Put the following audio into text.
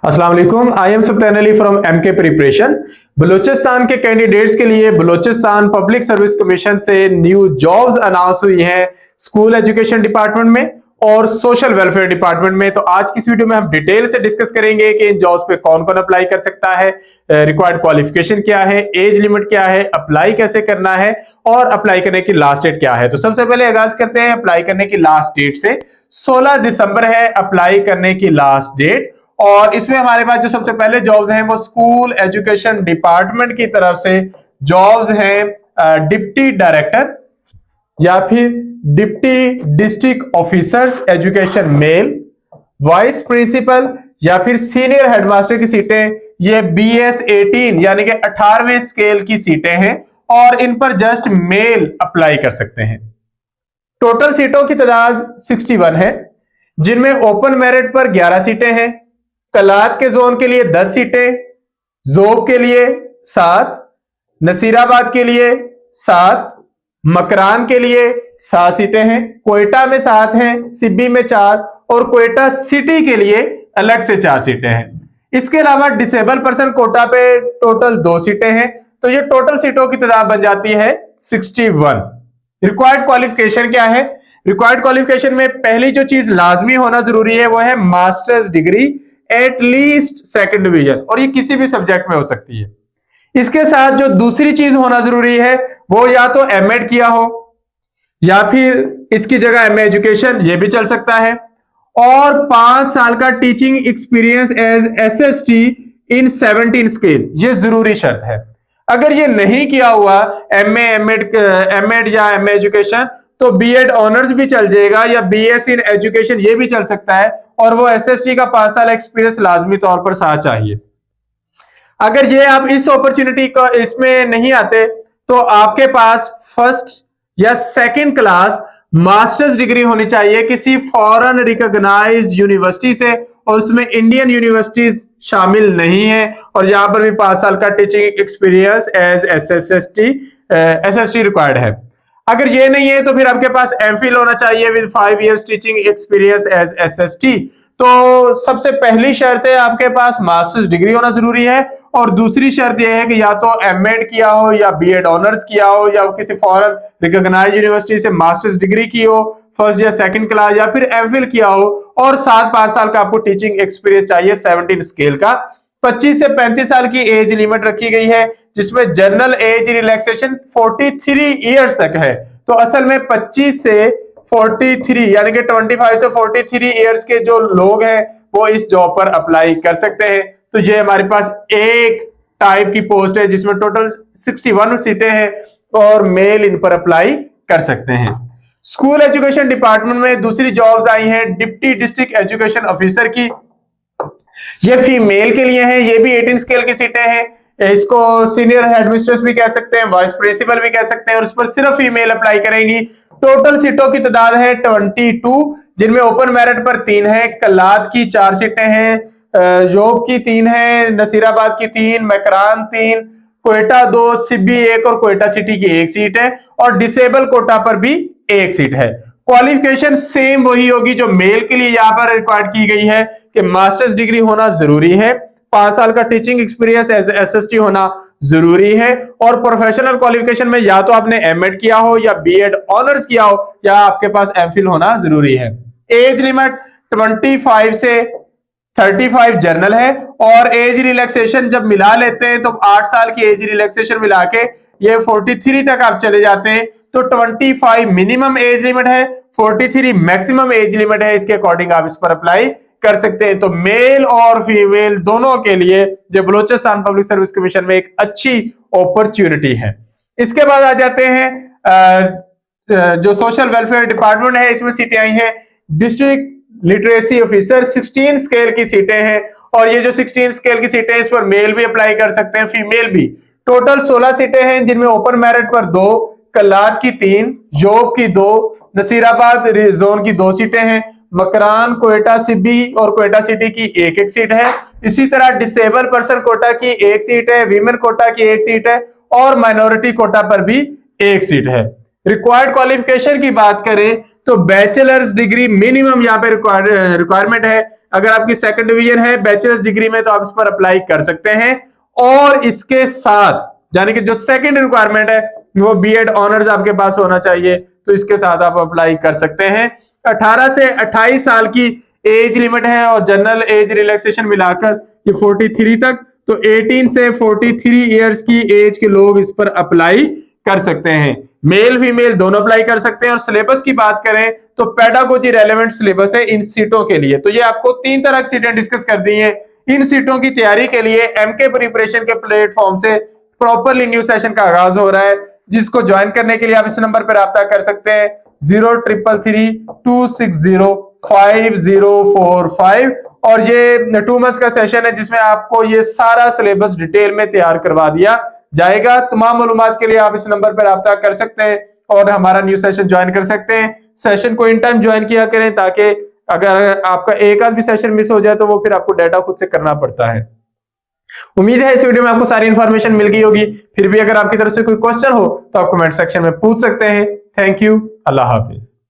अस्सलाम वालेकुम। I am Saftan Ali from MK preparation. Balochistan के कैंडिडेट्स के लिए बलूचिस्तान पब्लिक सर्विस कमीशन से न्यू जॉब्स अनाउंस हुई हैं स्कूल एजुकेशन डिपार्टमेंट में और सोशल वेलफेयर डिपार्टमेंट में। तो आज की इस वीडियो में हम डिटेल से डिस्कस करेंगे कि इन जॉब्स पे कौन कौन अप्लाई कर सकता है, रिक्वायर्ड क्वालिफिकेशन क्या है, एज लिमिट क्या है, अप्लाई कैसे करना है और अप्लाई करने की लास्ट डेट क्या है। तो सबसे पहले आगाज करते हैं अप्लाई करने की लास्ट डेट से। 16 दिसंबर है अप्लाई करने की लास्ट डेट और इसमें हमारे पास जो सबसे पहले जॉब्स हैं वो स्कूल एजुकेशन डिपार्टमेंट की तरफ से जॉब्स हैं डिप्टी डायरेक्टर या फिर deputy district officer education male, vice principal या फिर सीनियर हेडमास्टर की सीटें। ये BS 18 यानी कि 18वें स्केल की सीटें हैं और इन पर जस्ट मेल अप्लाई कर सकते हैं। टोटल सीटों की तादाद 61 है, जिनमें ओपन मेरिट पर 11 सीटें हैं, कलात के जोन के लिए 10 सीटें, जोब के लिए 7, नसीराबाद के लिए 7, मकरान के लिए 7 सीटें हैं, कोयटा में 7 हैं, सिब्बी में 4 और कोयटा सिटी के लिए अलग से 4 सीटें हैं। इसके अलावा डिसेबल पर्सन कोटा पे टोटल 2 सीटें हैं। तो ये टोटल सीटों की तादाद बन जाती है 61। रिक्वायर्ड क्वालिफिकेशन क्या है? रिक्वायर्ड क्वालिफिकेशन में पहली जो चीज लाजमी होना जरूरी है वो है masters degree at least second division, और ये किसी भी सब्जेक्ट में हो सकती है। इसके साथ जो दूसरी चीज होना जरूरी है वो या तो एमएड किया हो या फिर इसकी जगह एमए एजुकेशन, ये भी चल सकता है, और 5 साल का टीचिंग एक्सपीरियंस एज SST इन 17 स्केल, ये जरूरी शर्त है। अगर ये नहीं किया हुआ एमएड या एमए एजुकेशन तो बीएड ऑनर्स भी चल जाएगा या BS इन एजुकेशन ये भी चल सकता है, और वो SST का 5 साल एक्सपीरियंस लाजमी तौर पर साथ चाहिए। अगर ये आप इस अपॉर्चुनिटी को इसमें नहीं आते तो आपके पास फर्स्ट या सेकंड क्लास मास्टर्स डिग्री होनी चाहिए किसी फॉरेन रिकॉग्नाइज्ड यूनिवर्सिटी से, और उसमें इंडियन यूनिवर्सिटीज शामिल नहीं है, और यहां पर भी 5 साल का teaching experience as SST required है। अगर ये नहीं है तो फिर आपके पास एमफिल होना चाहिए with 5 years teaching experience as SST। तो सबसे पहली शर्त है आपके पास मास्टर्स डिग्री होना जरूरी है, और दूसरी शर्त यह है कि या तो एमएड किया हो या बीएड ऑनर्स किया हो या किसी फॉरेन रिकॉग्नाइज्ड यूनिवर्सिटी से मास्टर्स डिग्री की हो फर्स्ट या सेकंड क्लास, या फिर एमफिल किया हो, और साथ 5 साल का आपको टीचिंग एक्सपीरियंस चाहिए 17 स्केल का। 25 से 35 साल की एज लिमिट रखी गई है, जिसमें जनरल एज रिलैक्सेशन 43 इयर्स तक है। तो असल में 25 से 43 यानी कि 25 से 43 इयर्स के जो लोग हैं वो इस जॉब पर अप्लाई कर सकते हैं। तो ये हमारे पास एक टाइप की पोस्ट है जिसमें टोटल 61 सीटें हैं और मेल इन पर अप्लाई कर सकते हैं। स्कूल एजुकेशन डिपार्टमेंट में दूसरी जॉब्स आई हैं डिप्टी डिस्ट्रिक्ट एजुकेशन ऑफिसर की। ये फीमेल के लिए है, ये भी 18 स्केल की सीटें हैं। इसको सीनियर हेडमिस्ट्रेस भी कह सकते हैं, वाइस प्रिंसिपल भी कह सकते हैं, और उस पर सिर्फ फीमेल अप्लाई करेंगी। टोटल सीटों की तादाद है 22, जिनमें ओपन मेरिट पर 3 है, कलात की 4 सीटें हैं, जोब की 3 है, नसीराबाद की 3, मकरान 3, कोयटा 2, सिब्बी 1 और कोयटा सिटी की 1 सीट है, और डिसेबल कोटा पर भी 1 सीट है। क्वालिफिकेशन सेम वही होगी जो मेल के लिए यहाँ पर रिक्वायर्ड की गई है कि मास्टर्स डिग्री होना जरूरी है, 5 साल का टीचिंग एक्सपीरियंस एज SST होना जरूरी है, और प्रोफेशनल क्वालिफिकेशन में या तो आपने एमएड किया हो या बीएड ऑनर्स किया हो या आपके पास एमफिल होना जरूरी है। एज लिमिट 25 से 35 जनरल है, और एज रिलैक्सेशन जब मिला लेते हैं तो 8 साल की एज रिलैक्सेशन मिला के ये 43 तक आप चले जाते हैं। तो 25 मिनिमम एज लिमिट है, 43 मैक्सिमम एज लिमिट है, इसके अकॉर्डिंग आप इस पर अप्लाई कर सकते हैं। तो मेल और फीमेल दोनों के लिए जो बलूचिस्तान पब्लिक सर्विस कमीशन में एक अच्छी अपॉर्चुनिटी है। इसके बाद आ जाते हैं जो सोशल वेलफेयर डिपार्टमेंट है, इसमें सीटें आई हैं डिस्ट्रिक्ट लिटरेसी ऑफिसर 16 स्केल की सीटें हैं, और ये जो 16 स्केल की सीटें हैं इस पर मेल भी अप्लाई कर सकते हैं, फीमेल भी। टोटल 16 सीटें हैं, जिनमें ओपन मेरिट पर 2, कलात की 3, जोब की 2, नसीराबाद जोन की 2 सीटें हैं, मकरान, कोयटा सिब्बी और कोयटा सिटी की 1-1 सीट है। इसी तरह डिसेबल पर्सन कोटा की 1 सीट है, वीमेन कोटा की 1 सीट है, और माइनॉरिटी कोटा पर भी 1 सीट है। रिक्वायर्ड क्वालिफिकेशन की बात करें तो बैचलर्स डिग्री मिनिमम यहाँ पे रिक्वायरमेंट है। अगर आपकी सेकंड डिवीजन है बैचलर्स डिग्री में तो आप इस पर अप्लाई कर सकते हैं। और इसके साथ यानी कि जो सेकंड रिक्वायरमेंट है वो बीएड ऑनर्स आपके पास होना चाहिए, तो इसके साथ आप अप्लाई कर सकते हैं। 18 से 28 साल की एज लिमिट है और जनरल एज रिलैक्सेशन मिलाकर ये 43 तक, तो 18 से 43 इयर्स की एज के लोग इस पर अप्लाई कर सकते हैं। मेल फीमेल दोनों अप्लाई कर सकते हैं। और सिलेबस की बात करें तो पेडागोजी रेलेवेंट सिलेबस है इन सीटों के लिए। तो ये आपको 3 तरह की सीटें डिस्कस कर दी हैं। इन सीटों की तैयारी के लिए एमके प्रिपरेशन के प्लेटफॉर्म से प्रॉपरली न्यू सेशन का आगाज हो रहा है, जिसको ज्वाइन करने के लिए आप इस नंबर पर रब्ता कर सकते हैं 0333260545। और ये 2 मंथ्स का सेशन है जिसमें आपको ये सारा सिलेबस डिटेल में तैयार करवा दिया जाएगा। तमाम मालूमात के लिए आप इस नंबर पर रब्ता कर सकते हैं और हमारा न्यू सेशन ज्वाइन कर सकते हैं। सेशन को इन टाइम ज्वाइन किया करें ताकि अगर आपका एक आध भी सेशन मिस हो जाए तो वो फिर आपको डाटा खुद से करना पड़ता है। उम्मीद है इस वीडियो में आपको सारी इंफॉर्मेशन मिल गई होगी। फिर भी अगर आपकी तरफ से कोई क्वेश्चन हो तो आप कमेंट सेक्शन में पूछ सकते हैं। Thank you. Allah Hafiz.